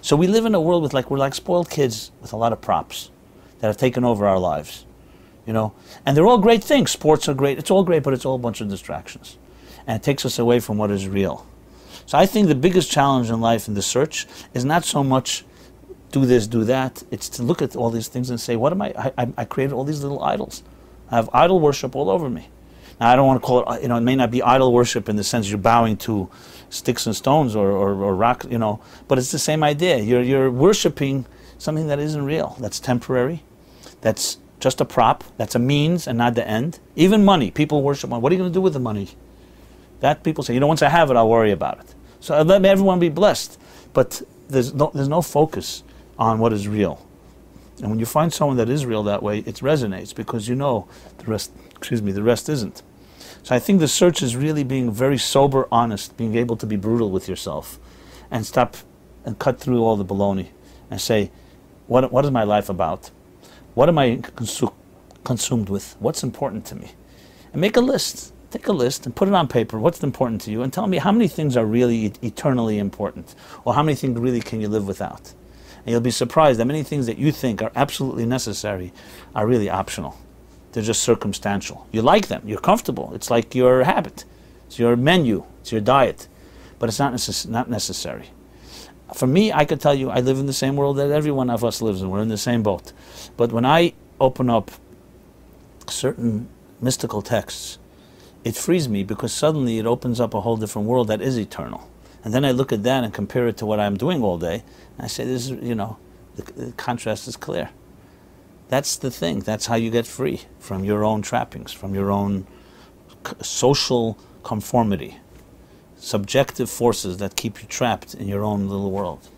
So we live in a world with we're like spoiled kids with a lot of props that have taken over our lives, you know. And they're all great things. Sports are great. It's all great, but it's all a bunch of distractions. And it takes us away from what is real. So I think the biggest challenge in life in the search is not so much do this, do that. It's to look at all these things and say, what am I created all these little idols. I have idol worship all over me. Now, I don't want to call it, you know, it may not be idol worship in the sense you're bowing to sticks and stones or rock, you know, but it's the same idea. You're worshiping something that isn't real, that's temporary, that's just a prop, that's a means and not the end. Even money, people worship money. What are you going to do with the money? That people say, you know, once I have it, I'll worry about it. So let everyone be blessed, but there's no focus on what is real. And when you find someone that is real that way, it resonates because you know the rest isn't. So I think the search is really being very sober, honest, being able to be brutal with yourself and stop and cut through all the baloney and say, what is my life about? What am I consumed with? What's important to me? And make a list. Take a list and put it on paper. What's important to you? And tell me how many things are really eternally important, or how many things really can you live without? And you'll be surprised that many things that you think are absolutely necessary are really optional. They're just circumstantial. You like them. You're comfortable. It's like your habit. It's your menu. It's your diet. But it's not necessary. For me, I could tell you I live in the same world that every one of us lives in. We're in the same boat. But when I open up certain mystical texts, it frees me because suddenly it opens up a whole different world that is eternal. And then I look at that and compare it to what I'm doing all day, and I say, this is, you know, the contrast is clear. That's the thing. That's how you get free from your own trappings, from your own social conformity, subjective forces that keep you trapped in your own little world.